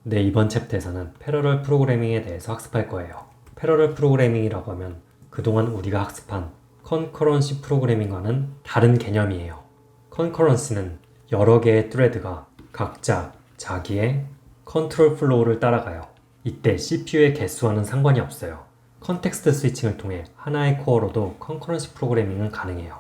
네, 이번 챕터에서는 패러럴 프로그래밍에 대해서 학습할 거예요. 패러럴 프로그래밍이라고 하면 그동안 우리가 학습한 컨커런시 프로그래밍과는 다른 개념이에요. 컨커런시는 여러 개의 thread가 각자 자기의 컨트롤 플로우를 따라가요. 이때 CPU의 개수와는 상관이 없어요. 컨텍스트 스위칭을 통해 하나의 코어로도 컨커런시 프로그래밍은 가능해요.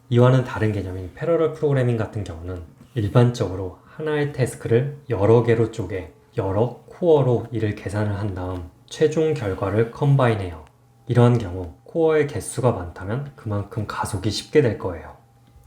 이와는 다른 개념인 패러럴 프로그래밍 같은 경우는 일반적으로 하나의 태스크를 여러 개로 쪼개 여러 코어로 이를 계산을 한 다음 최종 결과를 컴바인해요. 이러한 경우 코어의 개수가 많다면 그만큼 가속이 쉽게 될 거예요.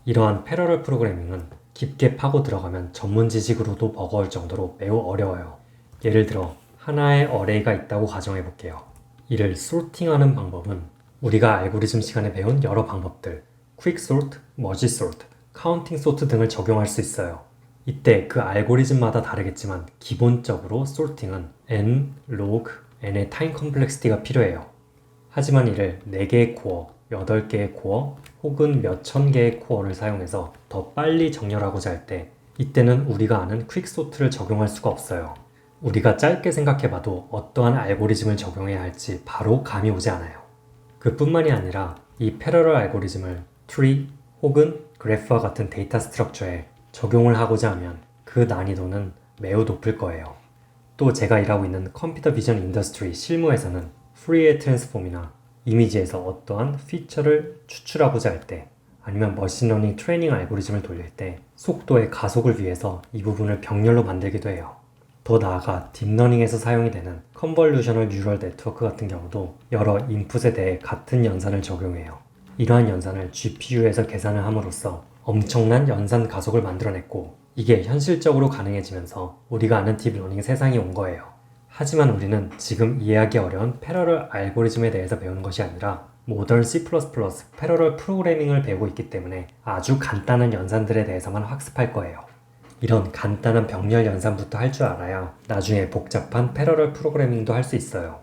이러한 패러럴 프로그래밍은 깊게 파고 들어가면 전문 지식으로도 버거울 정도로 매우 어려워요. 예를 들어 하나의 어레이가 있다고 가정해 볼게요. 이를 소팅하는 방법은 우리가 알고리즘 시간에 배운 여러 방법들, 퀵 소트, 머지 소트, 카운팅 소트 등을 적용할 수 있어요. 이때 그 알고리즘마다 다르겠지만 기본적으로 sorting은 n, log, n의 타임 컴플렉시티가 필요해요. 하지만 이를 4개의 코어, 8개의 코어 혹은 몇천 개의 코어를 사용해서 더 빨리 정렬하고자 할 때 이때는 우리가 아는 퀵소트를 적용할 수가 없어요. 우리가 짧게 생각해봐도 어떠한 알고리즘을 적용해야 할지 바로 감이 오지 않아요. 그뿐만이 아니라 이 패러럴 알고리즘을 트리 혹은 그래프와 같은 데이터 스트럭처에 적용을 하고자 하면 그 난이도는 매우 높을 거예요. 또 제가 일하고 있는 컴퓨터 비전 인더스트리 실무에서는 프리의 트랜스폼이나 이미지에서 어떠한 피처를 추출하고자 할 때 아니면 머신러닝 트레이닝 알고리즘을 돌릴 때 속도의 가속을 위해서 이 부분을 병렬로 만들기도 해요. 더 나아가 딥러닝에서 사용이 되는 컨볼루셔널 뉴럴 네트워크 같은 경우도 여러 인풋에 대해 같은 연산을 적용해요. 이러한 연산을 GPU에서 계산을 함으로써 엄청난 연산 가속을 만들어냈고 이게 현실적으로 가능해지면서 우리가 아는 딥러닝 세상이 온 거예요. 하지만 우리는 지금 이해하기 어려운 패러럴 알고리즘에 대해서 배우는 것이 아니라 모던 C++ 패러럴 프로그래밍을 배우고 있기 때문에 아주 간단한 연산들에 대해서만 학습할 거예요. 이런 간단한 병렬 연산부터 할 줄 알아야 나중에 복잡한 패러럴 프로그래밍도 할 수 있어요.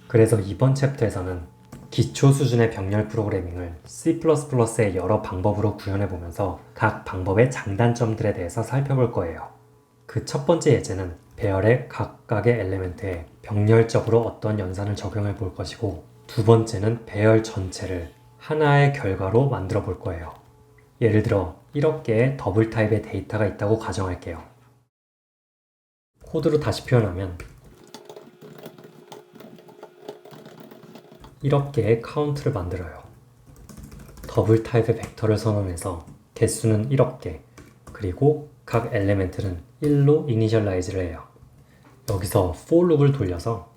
그래서 이번 챕터에서는 기초 수준의 병렬 프로그래밍을 C++의 여러 방법으로 구현해보면서 각 방법의 장단점들에 대해서 살펴볼 거예요. 그 첫 번째 예제는 배열의 각각의 엘리멘트에 병렬적으로 어떤 연산을 적용해 볼 것이고 두 번째는 배열 전체를 하나의 결과로 만들어 볼 거예요. 예를 들어 1억 개의 더블 타입의 데이터가 있다고 가정할게요. 코드로 다시 표현하면 1억 개의 카운트를 만들어요. 더블 타입의 벡터를 선언해서 개수는 1억 개, 그리고 각 엘리멘트는 1로 이니셜라이즈를 해요. 여기서 for 룹을 돌려서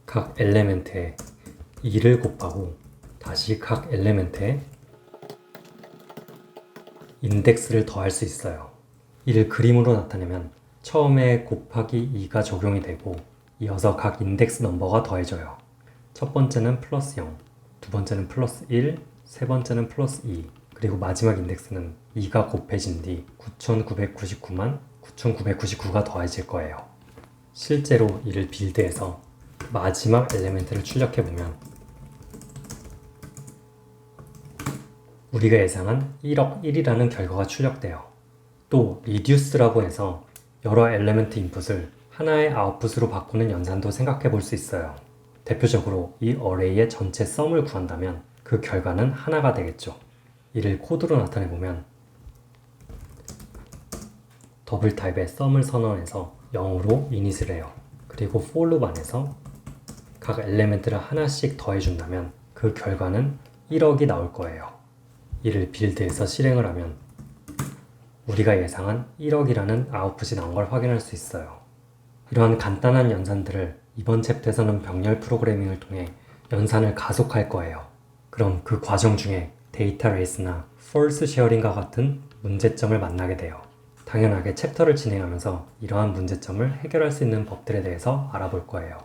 각 엘리멘트에 2를 곱하고 다시 각 엘리멘트에 인덱스를 더할 수 있어요. 이를 그림으로 나타내면 처음에 곱하기 2가 적용이 되고 이어서 각 인덱스 넘버가 더해져요. 첫 번째는 플러스 0, 두 번째는 플러스 1, 세 번째는 플러스 2, 그리고 마지막 인덱스는 2가 곱해진 뒤 9999만 9999가 더해질 거예요. 실제로 이를 빌드해서 마지막 엘리멘트를 출력해보면 우리가 예상한 1억 1이라는 결과가 출력돼요. 또 리듀스라고 해서 여러 엘리멘트 인풋을 하나의 아웃풋으로 바꾸는 연산도 생각해 볼 수 있어요. 대표적으로 이 어레이의 전체 썸을 구한다면 그 결과는 하나가 되겠죠. 이를 코드로 나타내 보면 더블 타입의 썸을 선언해서 0으로 이닛을 해요. 그리고 for 룹 안에서 각 엘리멘트를 하나씩 더해준다면 그 결과는 1억이 나올 거예요. 이를 빌드해서 실행을 하면 우리가 예상한 1억이라는 아웃풋이 나온 걸 확인할 수 있어요. 이러한 간단한 연산들을 이번 챕터에서는 병렬 프로그래밍을 통해 연산을 가속할 거예요. 그럼 그 과정 중에 데이터 레이스나 폴스 쉐어링과 같은 문제점을 만나게 돼요. 당연하게 챕터를 진행하면서 이러한 문제점을 해결할 수 있는 법들에 대해서 알아볼 거예요.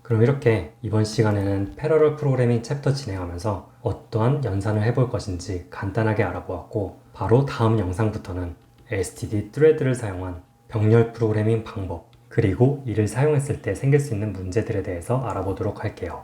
그럼 이렇게 이번 시간에는 패러럴 프로그래밍 챕터 진행하면서 어떠한 연산을 해볼 것인지 간단하게 알아보았고 바로 다음 영상부터는 std thread를 사용한 병렬 프로그래밍 방법 그리고 이를 사용했을 때 생길 수 있는 문제들에 대해서 알아보도록 할게요.